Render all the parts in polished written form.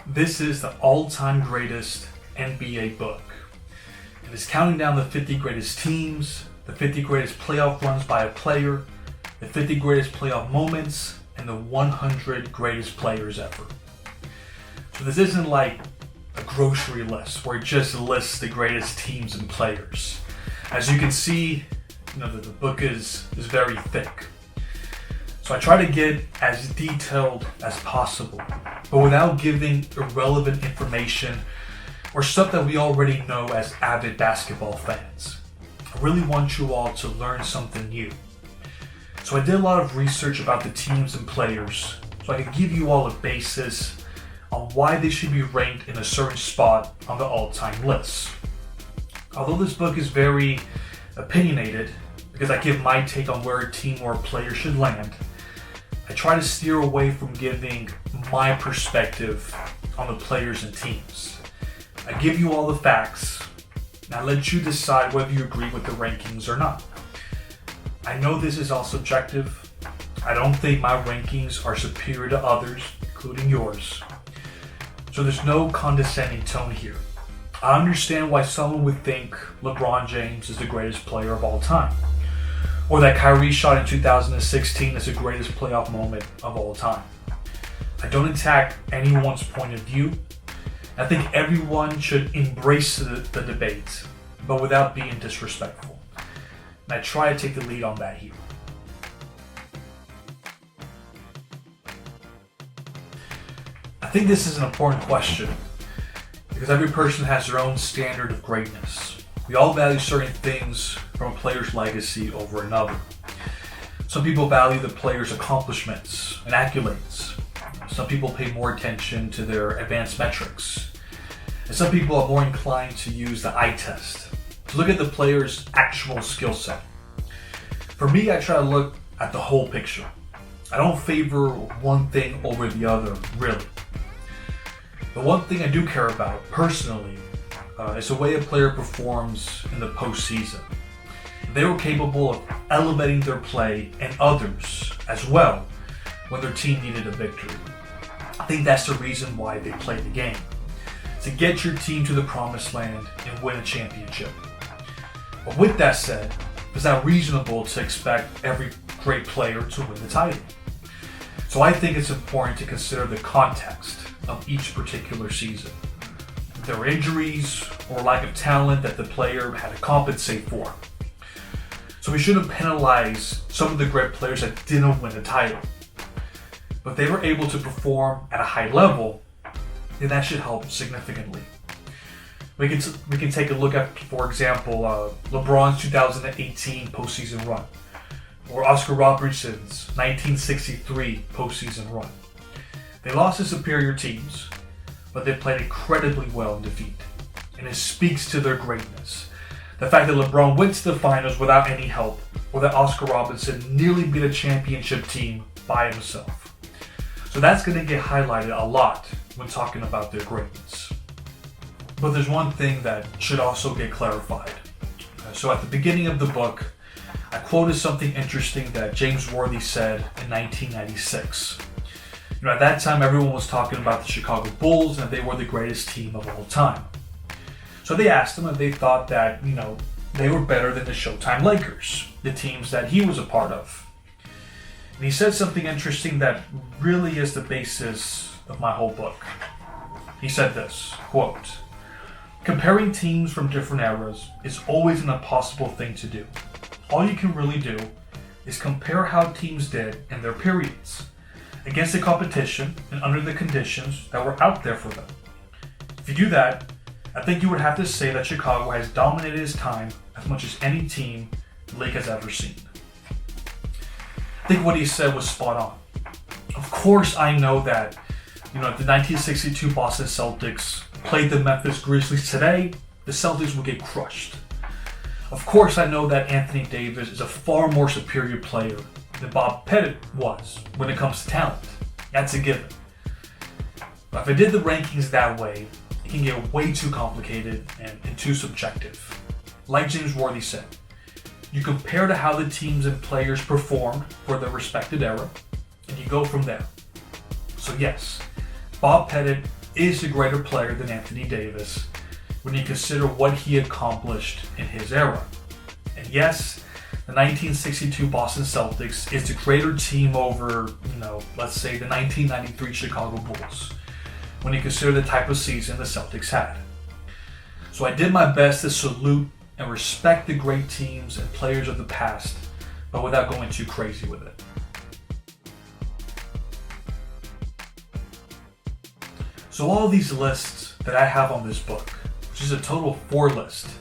This is the all-time greatest NBA book. It is counting down the 50 greatest teams, the 50 greatest playoff runs by a player, the 50 greatest playoff moments, and the 100 greatest players ever. So this isn't like a grocery list where it just lists the greatest teams and players. As you can see, the book is very thick. So I try to get as detailed as possible, but without giving irrelevant information or stuff that we already know as avid basketball fans. I really want you all to learn something new. So I did a lot of research about the teams and players so I could give you all a basis on why they should be ranked in a certain spot on the all-time list. Although this book is very opinionated, because I give my take on where a team or a player should land, I try to steer away from giving my perspective on the players and teams. I give you all the facts, and I let you decide whether you agree with the rankings or not. I know this is all subjective. I don't think my rankings are superior to others, including yours. So there's no condescending tone here. I understand why someone would think LeBron James is the greatest player of all time, or that Kyrie's shot in 2016 is the greatest playoff moment of all time. I don't attack anyone's point of view. I think everyone should embrace the debate, but without being disrespectful. And I try to take the lead on that here. I think this is an important question because every person has their own standard of greatness. We all value certain things from a player's legacy over another. Some people value the player's accomplishments and accolades. Some people pay more attention to their advanced metrics. And some people are more inclined to use the eye test, to look at the player's actual skill set. For me, I try to look at the whole picture. I don't favor one thing over the other, really. The one thing I do care about, personally, is the way a player performs in the postseason. They were capable of elevating their play and others as well when their team needed a victory. I think that's the reason why they play the game. To get your team to the promised land and win a championship. But with that said, it's not reasonable to expect every great player to win the title. So I think it's important to consider the context of each particular season. If there were injuries or lack of talent that the player had to compensate for. So we shouldn't penalize some of the great players that didn't win the title. But if they were able to perform at a high level, then that should help significantly. We can take a look at, for example, LeBron's 2018 postseason run, or Oscar Robertson's 1963 postseason run. They lost to superior teams, but they played incredibly well in defeat, and it speaks to their greatness. The fact that LeBron went to the finals without any help, or that Oscar Robertson nearly beat a championship team by himself. So that's going to get highlighted a lot when talking about their greatness. But there's one thing that should also get clarified. So at the beginning of the book, I quoted something interesting that James Worthy said in 1996. At that time, everyone was talking about the Chicago Bulls and they were the greatest team of all time. So they asked him if they thought that, they were better than the Showtime Lakers, the teams that he was a part of. And he said something interesting that really is the basis of my whole book. He said this, quote, "Comparing teams from different eras is always an impossible thing to do. All you can really do is compare how teams did in their periods, against the competition and under the conditions that were out there for them. If you do that, I think you would have to say that Chicago has dominated his time as much as any team the league has ever seen." I think what he said was spot on. Of course, I know that, if the 1962 Boston Celtics played the Memphis Grizzlies today, the Celtics would get crushed. Of course, I know that Anthony Davis is a far more superior player than Bob Pettit was when it comes to talent. That's a given. But if I did the rankings that way, it can get way too complicated and too subjective. Like James Worthy said, you compare to how the teams and players performed for their respective era, and you go from there. So yes, Bob Pettit is a greater player than Anthony Davis when you consider what he accomplished in his era. And yes, the 1962 Boston Celtics is the greater team over, let's say the 1993 Chicago Bulls, when you consider the type of season the Celtics had. So I did my best to salute and respect the great teams and players of the past, but without going too crazy with it. So all of these lists that I have on this book, which is a total of 4 lists,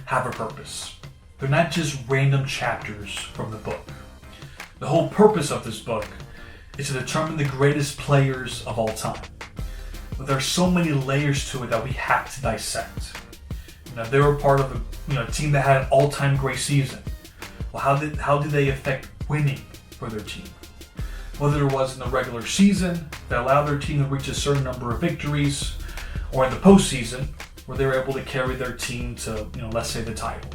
have a purpose. They're not just random chapters from the book. The whole purpose of this book is to determine the greatest players of all time. But there are so many layers to it that we have to dissect. They were part of a team that had an all-time great season. Well, how did they affect winning for their team? Whether it was in the regular season that allowed their team to reach a certain number of victories, or in the postseason where they were able to carry their team to, let's say the title.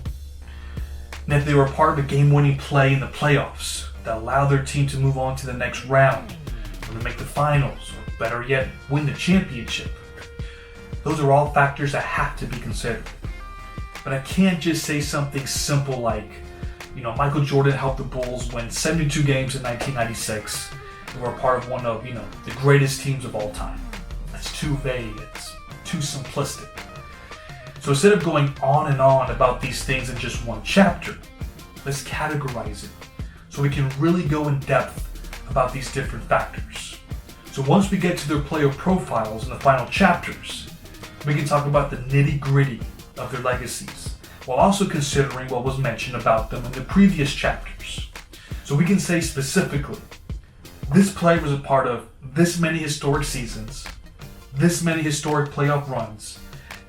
And if they were part of a game-winning play in the playoffs that allowed their team to move on to the next round, or to make the finals, or better yet, win the championship. Those are all factors that have to be considered. But I can't just say something simple like, Michael Jordan helped the Bulls win 72 games in 1996 and were part of one of, the greatest teams of all time. That's too vague. It's too simplistic. So instead of going on and on about these things in just one chapter, let's categorize it so we can really go in depth about these different factors. So once we get to their player profiles in the final chapters, we can talk about the nitty-gritty of their legacies, while also considering what was mentioned about them in the previous chapters. So we can say specifically, this player was a part of this many historic seasons, this many historic playoff runs,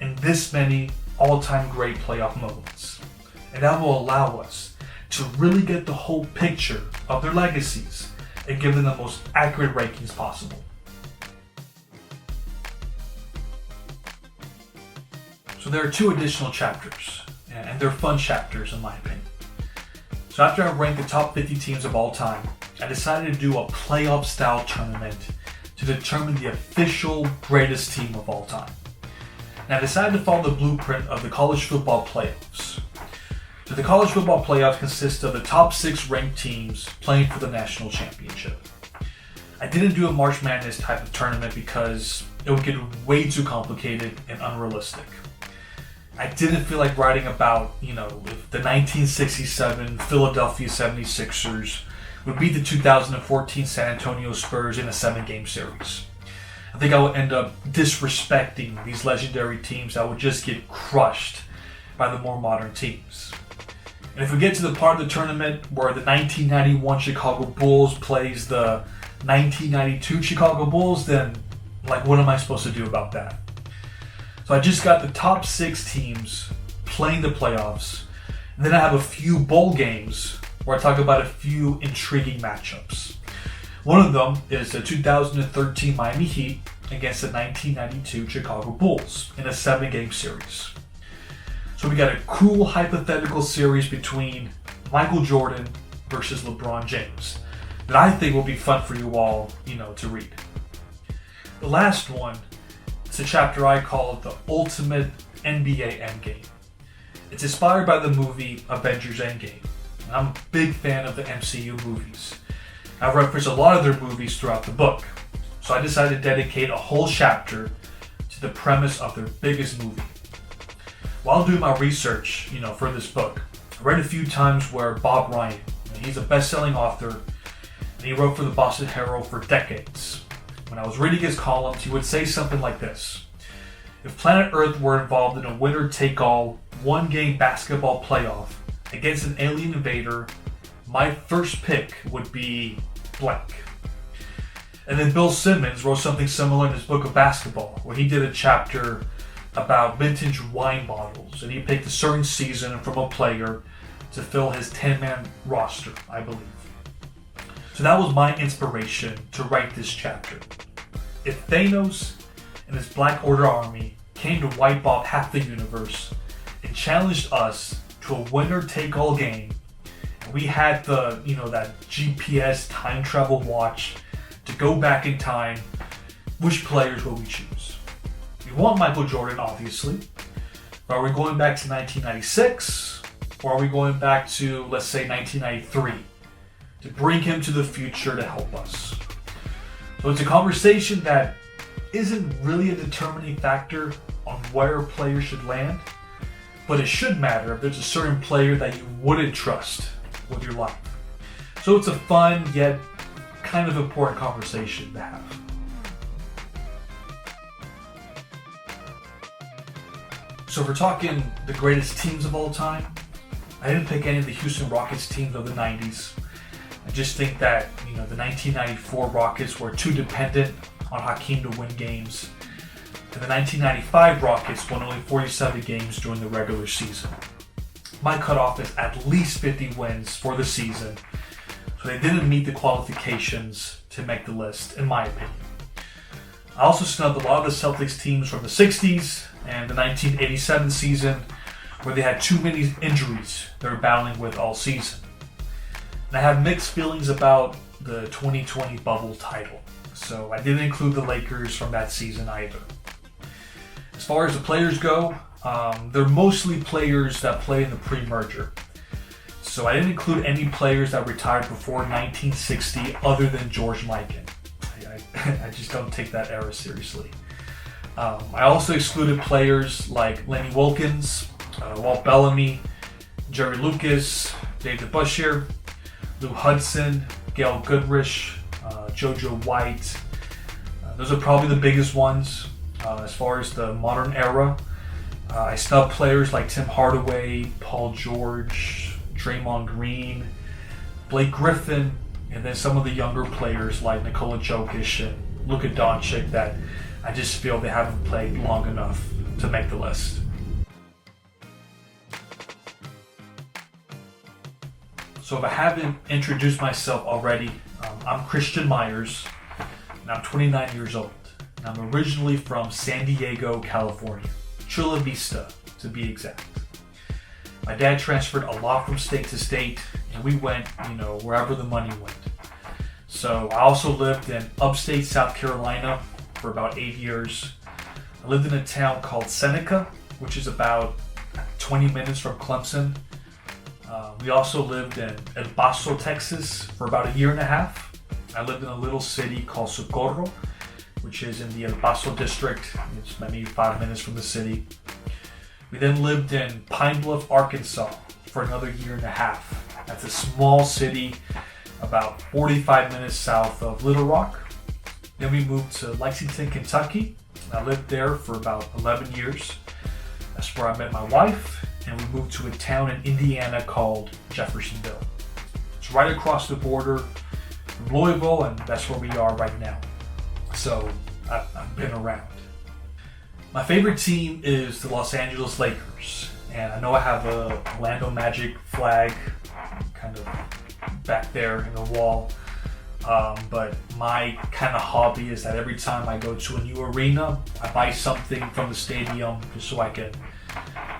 and this many all-time great playoff moments. And that will allow us to really get the whole picture of their legacies and give them the most accurate rankings possible. So there are 2 additional chapters, and they're fun chapters in my opinion. So after I ranked the top 50 teams of all time, I decided to do a playoff-style tournament to determine the official greatest team of all time. And I decided to follow the blueprint of the college football playoffs. So the college football playoffs consist of the top 6 ranked teams playing for the national championship. I didn't do a March Madness type of tournament because it would get way too complicated and unrealistic. I didn't feel like writing about, if the 1967 Philadelphia 76ers would beat the 2014 San Antonio Spurs in a 7-game series. I think I would end up disrespecting these legendary teams that would just get crushed by the more modern teams. And if we get to the part of the tournament where the 1991 Chicago Bulls plays the 1992 Chicago Bulls, then what am I supposed to do about that? So I just got the top 6 teams playing the playoffs, and then I have a few bowl games where I talk about a few intriguing matchups. One of them is the 2013 Miami Heat against the 1992 Chicago Bulls in a 7-game series. So we got a cool hypothetical series between Michael Jordan versus LeBron James that I think will be fun for you all, to read. The last one is a chapter I call the Ultimate NBA Endgame. It's inspired by the movie Avengers Endgame. And I'm a big fan of the MCU movies. I've referenced a lot of their movies throughout the book, so I decided to dedicate a whole chapter to the premise of their biggest movie. While doing my research, for this book, I read a few times where Bob Ryan, he's a best-selling author, and he wrote for the Boston Herald for decades. When I was reading his columns, he would say something like this: if planet Earth were involved in a winner-take-all, 1-game basketball playoff against an alien invader, my first pick would be blank. And then Bill Simmons wrote something similar in his book of basketball, where he did a chapter about vintage wine bottles, and he picked a certain season from a player to fill his 10-man roster, I believe. So that was my inspiration to write this chapter. If Thanos and his Black Order army came to wipe off half the universe and challenged us to a winner-take-all game, we had the, that GPS time travel watch to go back in time, which players will we choose? We want Michael Jordan, obviously. But are we going back to 1996? Or are we going back to, let's say, 1993? To bring him to the future to help us. So it's a conversation that isn't really a determining factor on where a player should land. But it should matter if there's a certain player that you wouldn't trust with your life. So it's a fun yet kind of important conversation to have. So if we're talking the greatest teams of all time, I didn't pick any of the Houston Rockets teams of the 90s. I just think that, the 1994 Rockets were too dependent on Hakeem to win games. And the 1995 Rockets won only 47 games during the regular season. My cutoff is at least 50 wins for the season, so they didn't meet the qualifications to make the list, in my opinion. I also snubbed a lot of the Celtics teams from the 60s and the 1987 season, where they had too many injuries they were battling with all season. And I have mixed feelings about the 2020 bubble title, so I didn't include the Lakers from that season either. As far as the players go, they're mostly players that play in the pre-merger. So I didn't include any players that retired before 1960 other than George Mikan. I just don't take that era seriously. I also excluded players like Lenny Wilkins, Walt Bellamy, Jerry Lucas, David Bushier, Lou Hudson, Gail Goodrich, JoJo White. Those are probably the biggest ones. As far as the modern era, I snubbed players like Tim Hardaway, Paul George, Draymond Green, Blake Griffin, and then some of the younger players like Nikola Jokic and Luka Doncic that I just feel they haven't played long enough to make the list. So if I haven't introduced myself already, I'm Christian Myers, and I'm 29 years old. And I'm originally from San Diego, California, Chula Vista to be exact. My dad transferred a lot from state to state, and we went, wherever the money went. So I also lived in upstate South Carolina for about 8 years. I lived in a town called Seneca, which is about 20 minutes from Clemson. We also lived in El Paso, Texas for about a year and a half. I lived in a little city called Socorro, which is in the El Paso district. It's maybe 5 minutes from the city. We then lived in Pine Bluff, Arkansas for another year and a half. That's a small city about 45 minutes south of Little Rock. Then we moved to Lexington, Kentucky. I lived there for about 11 years. That's where I met my wife, and we moved to a town in Indiana called Jeffersonville. It's right across the border from Louisville, and that's where we are right now. So I've been around. My favorite team is the Los Angeles Lakers, and I know I have a Orlando Magic flag kind of back there in the wall, but my kind of hobby is that every time I go to a new arena, I buy something from the stadium just so I can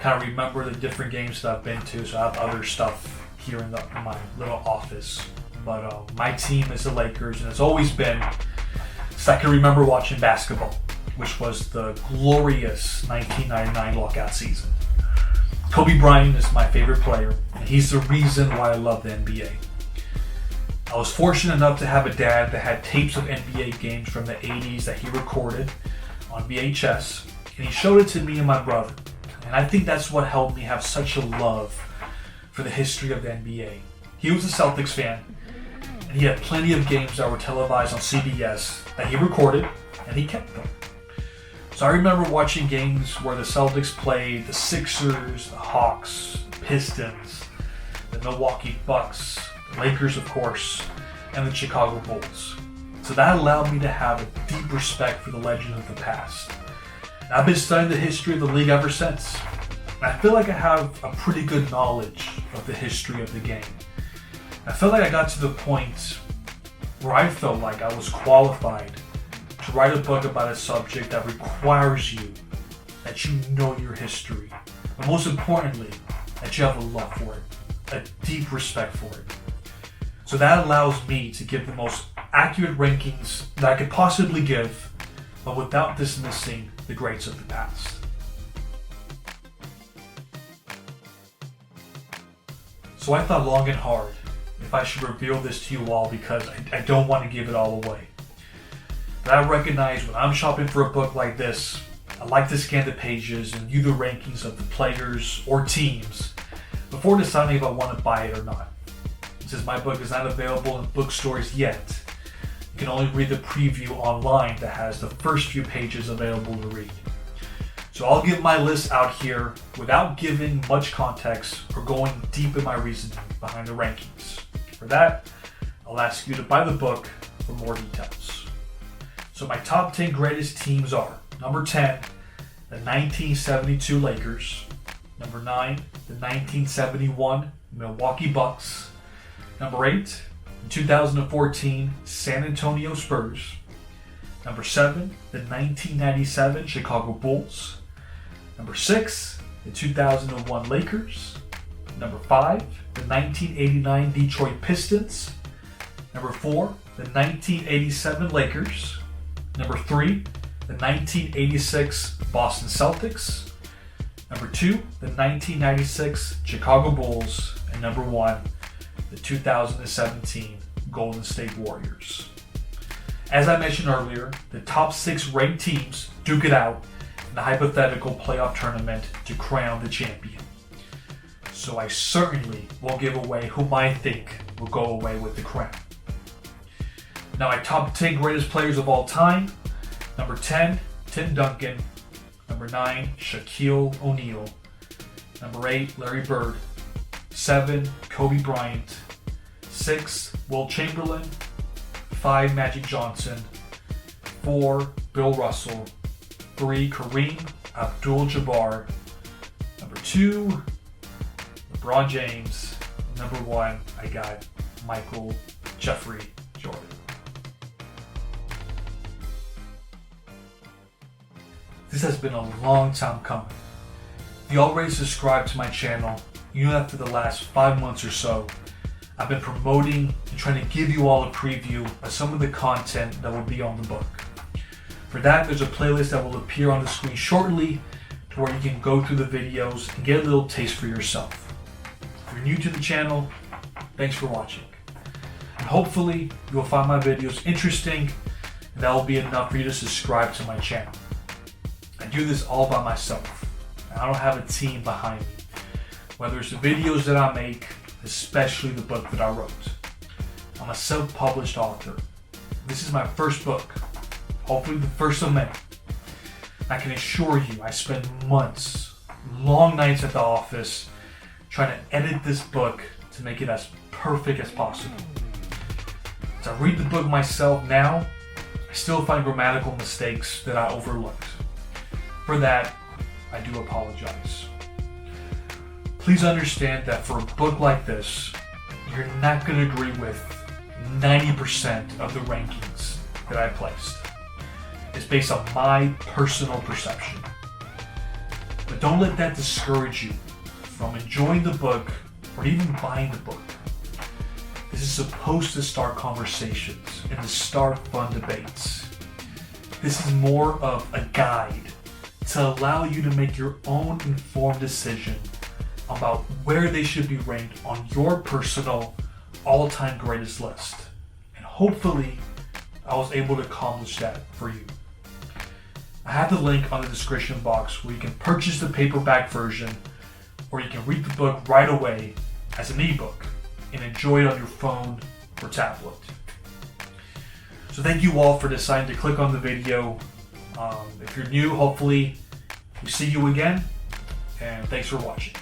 kind of remember the different games that I've been to. So I have other stuff here in my little office, but my team is the Lakers, and it's always been since I can remember watching basketball, which was the glorious 1999 lockout season. Kobe Bryant is my favorite player, and he's the reason why I love the NBA. I was fortunate enough to have a dad that had tapes of NBA games from the 80s that he recorded on VHS, and he showed it to me and my brother. And I think that's what helped me have such a love for the history of the NBA. He was a Celtics fan, and he had plenty of games that were televised on CBS that he recorded, and he kept them. So I remember watching games where the Celtics played the Sixers, the Hawks, the Pistons, the Milwaukee Bucks, the Lakers, of course, and the Chicago Bulls. So that allowed me to have a deep respect for the legends of the past. And I've been studying the history of the league ever since. And I feel like I have a pretty good knowledge of the history of the game. I felt like I got to the point where I felt like I was qualified to write a book about a subject that requires you, that you know your history, but most importantly, that you have a love for it, a deep respect for it. So that allows me to give the most accurate rankings that I could possibly give but without dismissing the greats of the past. So I thought long and hard if I should reveal this to you all, because I don't want to give it all away. But I recognize when I'm shopping for a book like this, I like to scan the pages and view the rankings of the players or teams before deciding if I want to buy it or not. Since my book is not available in bookstores yet, you can only read the preview online that has the first few pages available to read. So I'll give my list out here without giving much context or going deep in my reasoning behind the rankings. For that, I'll ask you to buy the book for more details. So my top 10 greatest teams are: number 10, the 1972 Lakers; number 9, the 1971 Milwaukee Bucks; number 8, the 2014 San Antonio Spurs; number 7, the 1997 Chicago Bulls; number 6, the 2001 Lakers; number 5, the 1989 Detroit Pistons; number 4, the 1987 Lakers; number 3, the 1986 Boston Celtics; number 2, the 1996 Chicago Bulls; and number 1, the 2017 Golden State Warriors. As I mentioned earlier, the top 6 ranked teams duke it out in the hypothetical playoff tournament to crown the champion. So I certainly will give away whom I think will go away with the crown. Now, my top 10 greatest players of all time: number 10, Tim Duncan; number 9, Shaquille O'Neal; number 8, Larry Bird; 7, Kobe Bryant; 6, Wilt Chamberlain; 5, Magic Johnson; 4, Bill Russell; 3, Kareem Abdul-Jabbar; number 2, LeBron James; number 1, I got Michael Jeffrey Jordan. This has been a long time coming. If you already subscribed to my channel, you know that for the last 5 months or so, I've been promoting and trying to give you all a preview of some of the content that will be on the book. For that, there's a playlist that will appear on the screen shortly to where you can go through the videos and get a little taste for yourself. If you're new to the channel, thanks for watching. And hopefully, you will find my videos interesting, and that will be enough for you to subscribe to my channel. I do this all by myself. I don't have a team behind me. Whether it's the videos that I make, especially the book that I wrote. I'm a self-published author. This is my first book, hopefully the first of many. I can assure you I spend months, long nights at the office trying to edit this book to make it as perfect as possible. As I read the book myself now, I still find grammatical mistakes that I overlooked. For that, I do apologize. Please understand that for a book like this, you're not going to agree with 90% of the rankings that I placed. It's based on my personal perception. But don't let that discourage you from enjoying the book or even buying the book. This is supposed to start conversations and to start fun debates. This is more of a guide to allow you to make your own informed decision about where they should be ranked on your personal all-time greatest list. And hopefully, I was able to accomplish that for you. I have the link on the description box where you can purchase the paperback version, or you can read the book right away as an ebook and enjoy it on your phone or tablet. So thank you all for deciding to click on the video. If you're new, hopefully we see you again, and thanks for watching.